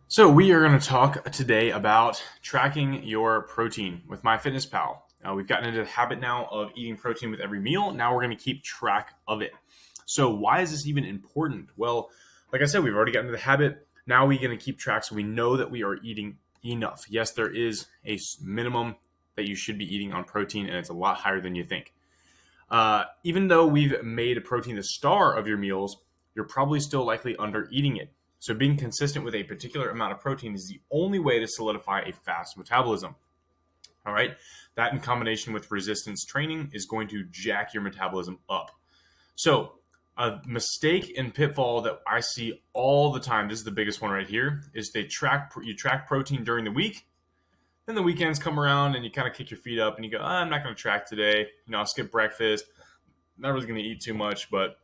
So we are going to talk today about tracking your protein with MyFitnessPal. We've gotten into the habit now of eating protein with every meal. Now we're going to keep track of it. So why is this even important? Well, like I said, we've already gotten into the habit. Now we're going to keep track so we know that we are eating enough. Yes, there is a minimum that you should be eating on protein, and it's a lot higher than you think. Even though we've made protein the star of your meals, you're probably still likely under eating it. So being consistent with a particular amount of protein is the only way to solidify a fast metabolism. All right. That in combination with resistance training is going to jack your metabolism up. So a mistake and pitfall that I see all the time, this is the biggest one right here, is you track protein during the week. Then the weekends come around and you kind of kick your feet up and you go, I'm not going to track today. I'll skip breakfast. Not really going to eat too much, but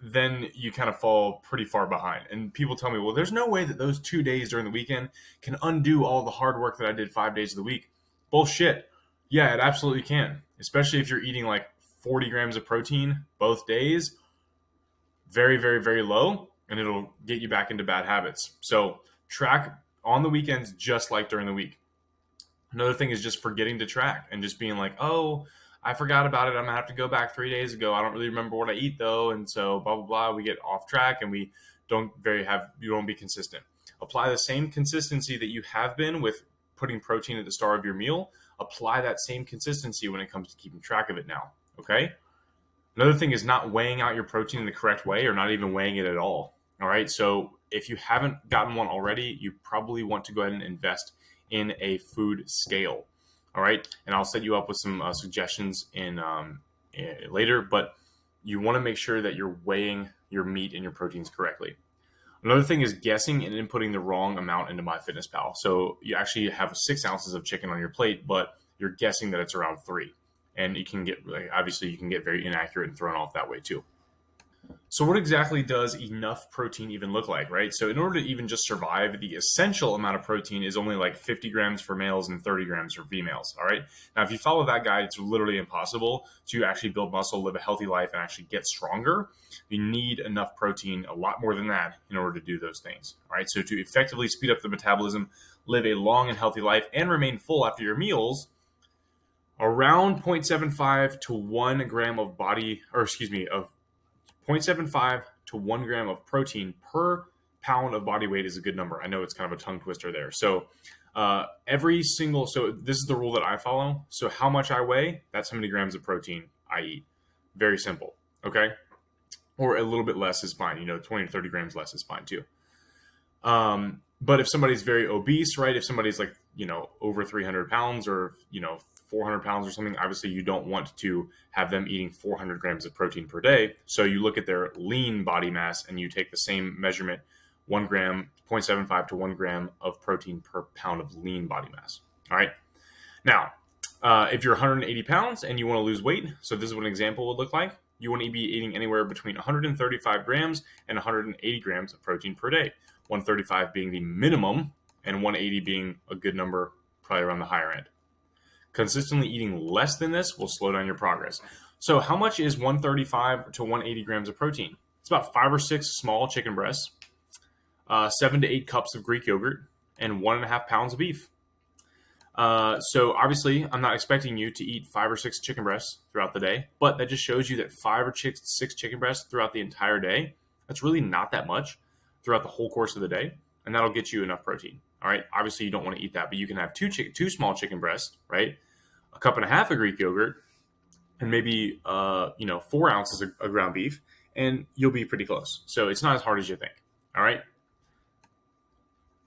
then you kind of fall pretty far behind. And people tell me, well, there's no way that those 2 days during the weekend can undo all the hard work that I did 5 days of the week. Bullshit. Yeah, it absolutely can, especially if you're eating like 40 grams of protein both days. Very, very, very low, and it'll get you back into bad habits. So track on the weekends just like during the week. Another thing is just forgetting to track and just being like, oh, I forgot about it. I'm gonna have to go back 3 days ago. I don't really remember what I eat though, and so blah blah blah. We get off track and we you don't be consistent. Apply the same consistency that you have been with putting protein at the start of your meal. Apply that same consistency when it comes to keeping track of it now. Okay. Another thing is not weighing out your protein in the correct way or not even weighing it at all. All right. So if you haven't gotten one already, you probably want to go ahead and invest in a food scale. All right. And I'll set you up with some suggestions later, but you want to make sure that you're weighing your meat and your proteins correctly. Another thing is guessing and inputting the wrong amount into MyFitnessPal. So you actually have 6 ounces of chicken on your plate, but you're guessing that it's around 3. And you can get, obviously, you can get very inaccurate and thrown off that way too. So what exactly does enough protein even look like, right? So in order to even just survive, the essential amount of protein is only like 50 grams for males and 30 grams for females, all right? Now, if you follow that guide, it's literally impossible to actually build muscle, live a healthy life, and actually get stronger. You need enough protein, a lot more than that, in order to do those things, all right? So to effectively speed up the metabolism, live a long and healthy life, and remain full after your meals, around 0.75 to 1 gram of of 0.75 to 1 gram of protein per pound of body weight is a good number. I know it's kind of a tongue twister there. So so this is the rule that I follow. So how much I weigh, that's how many grams of protein I eat. Very simple. Okay. Or a little bit less is fine. 20 to 30 grams less is fine too. But if somebody's very obese, right? If somebody's like, over 300 pounds or, 400 pounds or something, obviously you don't want to have them eating 400 grams of protein per day. So you look at their lean body mass and you take the same measurement, 1 gram, 0.75 to 1 gram of protein per pound of lean body mass. All right. Now, if you're 180 pounds and you want to lose weight, so this is what an example would look like. You want to be eating anywhere between 135 grams and 180 grams of protein per day. 135 being the minimum and 180 being a good number, probably around the higher end. Consistently eating less than this will slow down your progress. So how much is 135 to 180 grams of protein? It's about 5 or 6 small chicken breasts, 7 to 8 cups of Greek yogurt, and 1.5 pounds of beef. So obviously, I'm not expecting you to eat 5 or 6 chicken breasts throughout the day, but that just shows you that 5 or 6 chicken breasts throughout the entire day, that's really not that much throughout the whole course of the day, and that'll get you enough protein. All right. Obviously, you don't want to eat that, but you can have two small chicken breasts, right? A cup and a half of Greek yogurt, and maybe 4 ounces of ground beef, and you'll be pretty close. So it's not as hard as you think. All right.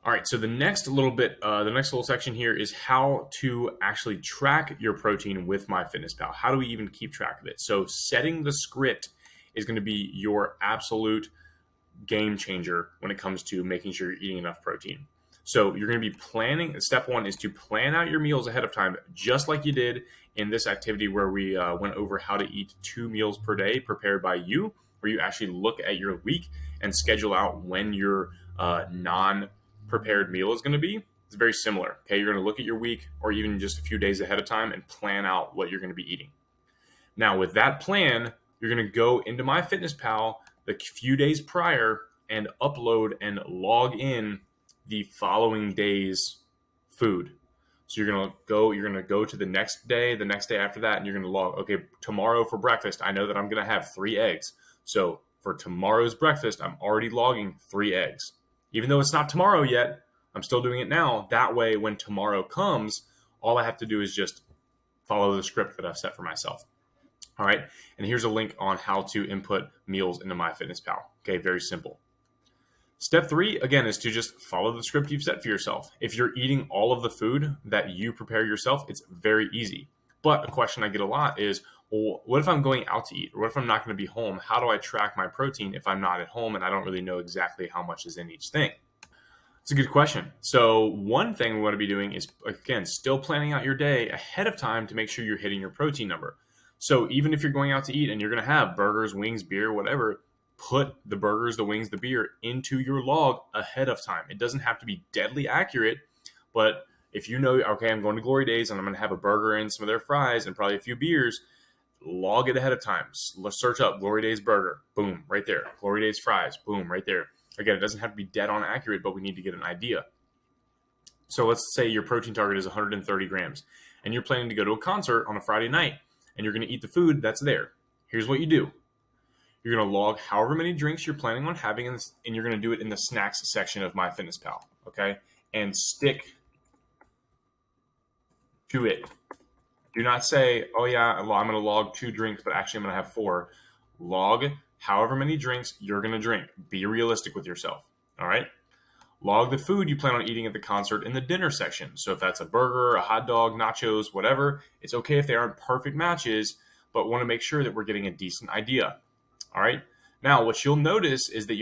All right. So the next little section here is how to actually track your protein with MyFitnessPal. How do we even keep track of it? So setting the script is going to be your absolute game changer when it comes to making sure you're eating enough protein. So you're going to be planning. Step 1 is to plan out your meals ahead of time, just like you did in this activity where we went over how to eat 2 meals per day prepared by you, where you actually look at your week and schedule out when your non-prepared meal is going to be. It's very similar. Okay, you're going to look at your week or even just a few days ahead of time and plan out what you're going to be eating. Now, with that plan, you're going to go into MyFitnessPal the few days prior and upload and log in the following day's food. So you're gonna go to the next day after that, and you're gonna log, okay, tomorrow for breakfast, I know that I'm gonna have 3 eggs. So for tomorrow's breakfast, I'm already logging 3 eggs. Even though it's not tomorrow yet, I'm still doing it now. That way, when tomorrow comes, all I have to do is just follow the script that I've set for myself. All right. And here's a link on how to input meals into MyFitnessPal. Okay. Very simple. Step 3, again, is to just follow the script you've set for yourself. If you're eating all of the food that you prepare yourself, it's very easy. But a question I get a lot is, well, what if I'm going out to eat? Or what if I'm not going to be home? How do I track my protein if I'm not at home and I don't really know exactly how much is in each thing? It's a good question. So one thing we want to be doing is, again, still planning out your day ahead of time to make sure you're hitting your protein number. So even if you're going out to eat and you're going to have burgers, wings, beer, whatever, put the burgers, the wings, the beer into your log ahead of time. It doesn't have to be deadly accurate, but if you know, okay, I'm going to Glory Days and I'm going to have a burger and some of their fries and probably a few beers, log it ahead of time. Let's search up Glory Days burger. Boom, right there. Glory Days fries. Boom, right there. Again, it doesn't have to be dead on accurate, but we need to get an idea. So let's say your protein target is 130 grams and you're planning to go to a concert on a Friday night and you're going to eat the food that's there. Here's what you do. You're going to log however many drinks you're planning on having, and you're going to do it in the snacks section of MyFitnessPal, okay? And stick to it. Do not say, oh yeah, I'm going to log 2 drinks, but actually I'm going to have 4. Log however many drinks you're going to drink. Be realistic with yourself, all right? Log the food you plan on eating at the concert in the dinner section. So if that's a burger, a hot dog, nachos, whatever, it's okay if they aren't perfect matches, but want to make sure that we're getting a decent idea. All right. Now, what you'll notice is that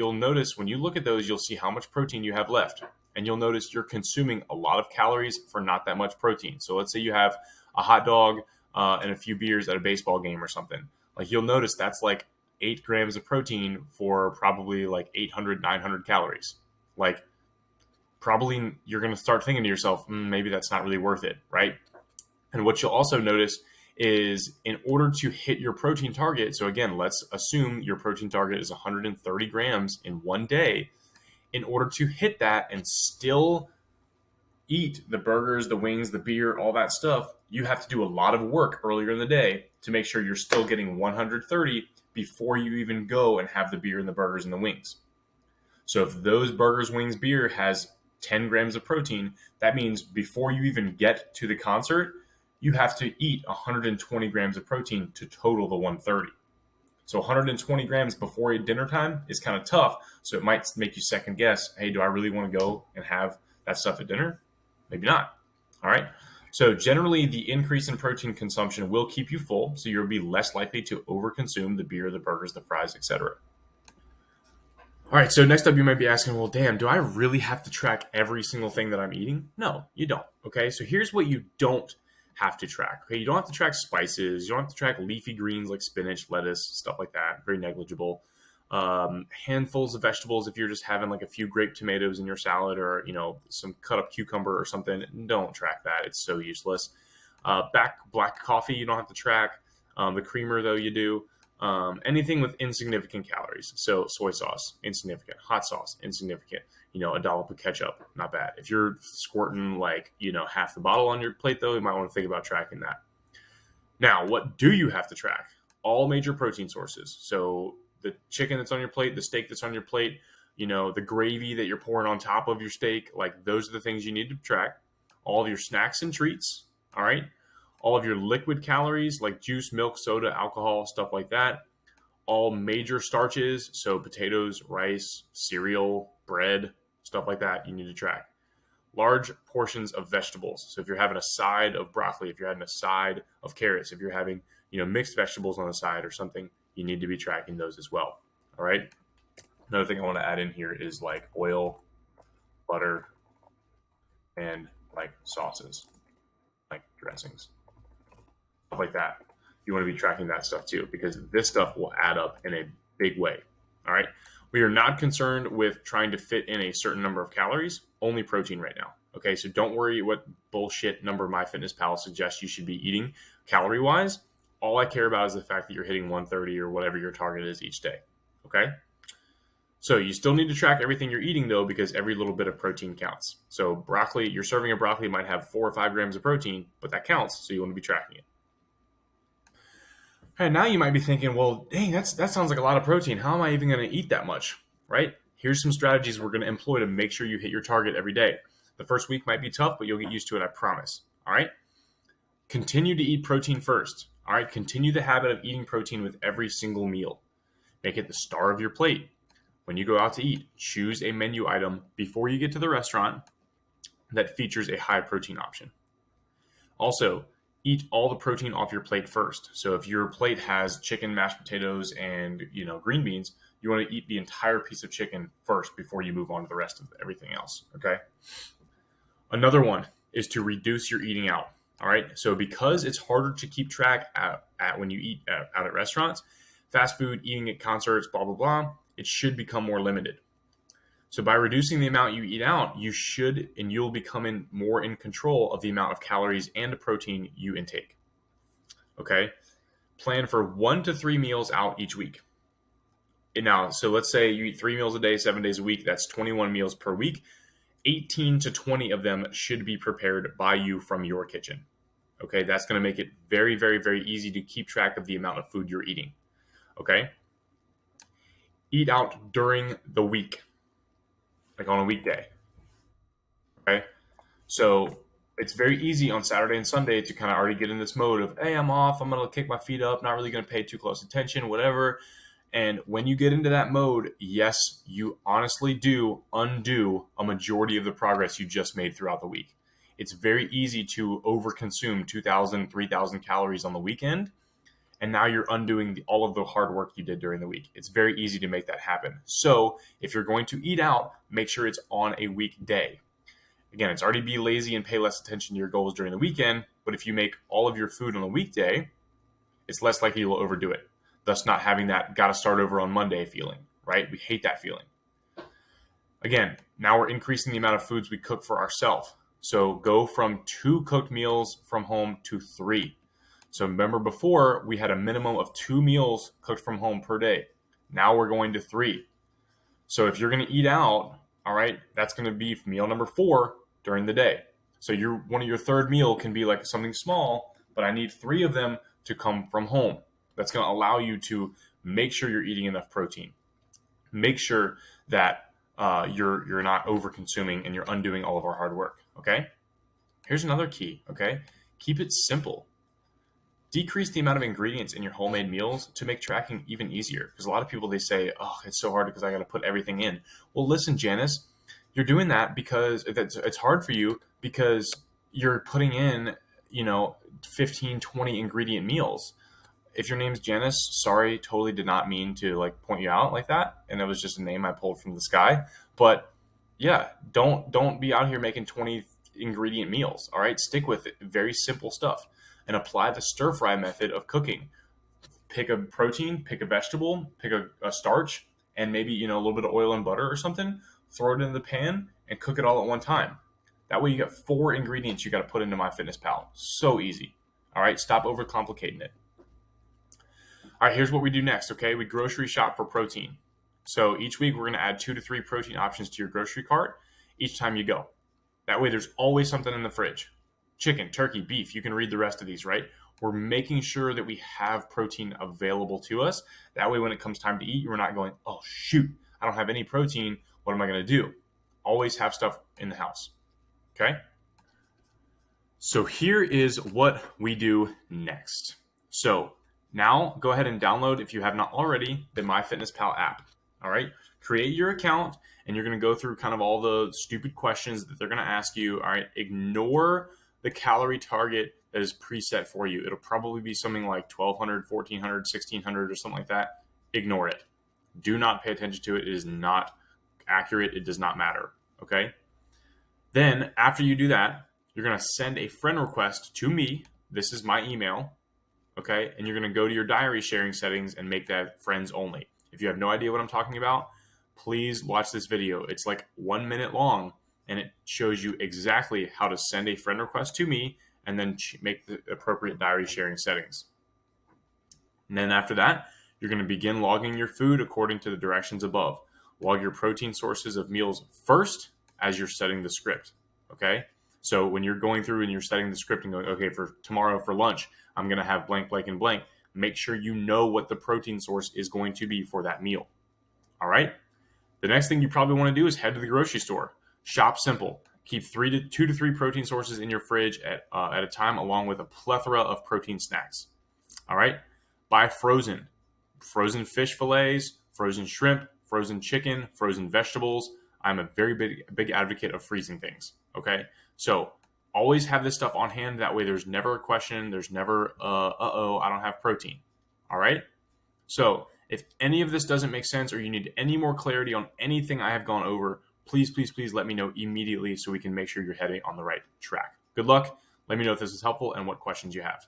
when you look at those, you'll see how much protein you have left. And you'll notice you're consuming a lot of calories for not that much protein. So let's say you have a hot dog and a few beers at a baseball game or something. Like you'll notice that's like 8 grams of protein for probably like 800, 900 calories. Like probably you're going to start thinking to yourself, maybe that's not really worth it, right? And what you'll also notice is in order to hit your protein target, so again, let's assume your protein target is 130 grams in one day. In order to hit that and still eat the burgers, the wings, the beer, all that stuff, you have to do a lot of work earlier in the day to make sure you're still getting 130 before you even go and have the beer and the burgers and the wings. So if those burgers, wings, beer has 10 grams of protein, that means before you even get to the concert, you have to eat 120 grams of protein to total the 130. So 120 grams before dinner time is kind of tough. So it might make you second guess, hey, do I really want to go and have that stuff at dinner? Maybe not. All right. So generally, the increase in protein consumption will keep you full. So you'll be less likely to overconsume the beer, the burgers, the fries, etc. All right, so next up you might be asking, well, damn, do I really have to track every single thing that I'm eating? No, you don't, okay? So here's what you don't have to track, okay? You don't have to track spices. You don't have to track leafy greens like spinach, lettuce, stuff like that. Very negligible. Handfuls of vegetables if you're just having like a few grape tomatoes in your salad or, some cut up cucumber or something. Don't track that. It's so useless. Black coffee you don't have to track. The creamer, though, you do. Anything with insignificant calories. So soy sauce, insignificant. Hot sauce, insignificant. A dollop of ketchup, not bad. If you're squirting half the bottle on your plate, though, you might want to think about tracking that. Now, what do you have to track? All major protein sources. So the chicken that's on your plate, the steak that's on your plate, the gravy that you're pouring on top of your steak, those are the things you need to track. All of your snacks and treats, all right? All of your liquid calories like juice, milk, soda, alcohol, stuff like that. All major starches, so potatoes, rice, cereal, bread, stuff like that, you need to track. Large portions of vegetables. So if you're having a side of broccoli, if you're having a side of carrots, if you're having, mixed vegetables on the side or something, you need to be tracking those as well. All right. Another thing I want to add in here is oil, butter, and sauces, dressings, stuff like that. You want to be tracking that stuff too, because this stuff will add up in a big way. All right. We are not concerned with trying to fit in a certain number of calories, only protein right now. Okay. So don't worry what bullshit number MyFitnessPal suggests you should be eating calorie wise. All I care about is the fact that you're hitting 130 or whatever your target is each day. Okay. So you still need to track everything you're eating though, because every little bit of protein counts. So broccoli, your serving of broccoli might have 4 or 5 grams of protein, but that counts. So you want to be tracking it. And now you might be thinking, well, dang, that sounds like a lot of protein. How am I even going to eat that much? Right? Here's some strategies we're going to employ to make sure you hit your target every day. The first week might be tough, but you'll get used to it, I promise. All right? Continue to eat protein first. All right? Continue the habit of eating protein with every single meal. Make it the star of your plate. When you go out to eat, choose a menu item before you get to the restaurant that features a high protein option. Also, eat all the protein off your plate first. So if your plate has chicken, mashed potatoes, and green beans, you want to eat the entire piece of chicken first before you move on to the rest of everything else. Okay. Another one is to reduce your eating out. All right. So because it's harder to keep track at when you eat out at restaurants, fast food, eating at concerts, blah, blah, blah, it should become more limited. So by reducing the amount you eat out, you'll become more in control of the amount of calories and protein you intake. Okay. Plan for 1 to 3 meals out each week. Now, so let's say you eat 3 meals a day, 7 days a week. That's 21 meals per week. 18 to 20 of them should be prepared by you from your kitchen. Okay. That's going to make it very, very, very easy to keep track of the amount of food you're eating. Okay. Eat out during the week, like on a weekday. Okay. So it's very easy on Saturday and Sunday to kind of already get in this mode of, hey, I'm off. I'm going to kick my feet up. Not really going to pay too close attention, whatever. And when you get into that mode, yes, you honestly do undo a majority of the progress you just made throughout the week. It's very easy to overconsume 2,000, 3,000 calories on the weekend. And now you're undoing all of the hard work you did during the week. It's very easy to make that happen. So if you're going to eat out, make sure it's on a weekday. Again, it's already be lazy and pay less attention to your goals during the weekend. But if you make all of your food on a weekday, it's less likely you'll overdo it. Thus not having that got to start over on Monday feeling, right? We hate that feeling. Again, now we're increasing the amount of foods we cook for ourselves. So go from 2 cooked meals from home to 3. So remember before we had a minimum of 2 meals cooked from home per day. Now we're going to 3. So if you're going to eat out, all right, that's going to be meal number 4 during the day. So one of your third meal can be like something small, but I need 3 of them to come from home. That's going to allow you to make sure you're eating enough protein. Make sure that you're not over consuming and you're undoing all of our hard work. Okay. Here's another key. Okay. Keep it simple. Decrease the amount of ingredients in your homemade meals to make tracking even easier. Because a lot of people, they say, oh, it's so hard because I got to put everything in. Well, listen, Janice, you're doing that because it's hard for you because you're putting in, 15, 20 ingredient meals. If your name's Janice, sorry, totally did not mean to point you out like that. And it was just a name I pulled from the sky. But yeah, don't be out here making 20 ingredient meals. All right. Stick with it. Very simple stuff. And apply the stir fry method of cooking. Pick a protein, pick a vegetable, pick a starch, and maybe, a little bit of oil and butter or something. Throw it in the pan and cook it all at one time. That way you got 4 ingredients you got to put into MyFitnessPal. So easy. All right. Stop overcomplicating it. All right. Here's what we do next. Okay. We grocery shop for protein. So each week we're going to add 2 to 3 protein options to your grocery cart each time you go. That way there's always something in the fridge. Chicken, turkey, beef, you can read the rest of these, right? We're making sure that we have protein available to us. That way when it comes time to eat, we're not going, oh, shoot, I don't have any protein. What am I going to do? Always have stuff in the house, okay? So here is what we do next. So now go ahead and download, if you have not already, the MyFitnessPal app, all right? Create your account, and you're going to go through kind of all the stupid questions that they're going to ask you, all right? Ignore the calorie target that is preset for you. It'll probably be something like 1,200, 1,400, 1,600 or something like that. Ignore it. Do not pay attention to it. It is not accurate. It does not matter. Okay. Then after you do that, you're going to send a friend request to me. This is my email. Okay. And you're going to go to your diary sharing settings and make that friends only. If you have no idea what I'm talking about, please watch this video. It's like 1 minute long. And it shows you exactly how to send a friend request to me and then make the appropriate diary sharing settings. And then after that, you're going to begin logging your food according to the directions above. log your protein sources of meals first as you're setting the script. Okay. So when you're going through and you're setting the script and going, okay, for tomorrow for lunch, I'm going to have blank, blank, and blank. Make sure you know what the protein source is going to be for that meal. All right. The next thing you probably want to do is head to the grocery store. Shop simple. Keep 2 to 3 protein sources in your fridge at a time, along with a plethora of protein snacks. All right. Buy frozen fish fillets, frozen shrimp, frozen chicken, frozen vegetables. I'm a very big advocate of freezing things. Okay. So always have this stuff on hand. That way there's never a question. There's never, I don't have protein. All right. So if any of this doesn't make sense or you need any more clarity on anything I have gone over, please let me know immediately so we can make sure you're heading on the right track. Good luck. Let me know if this is helpful and what questions you have.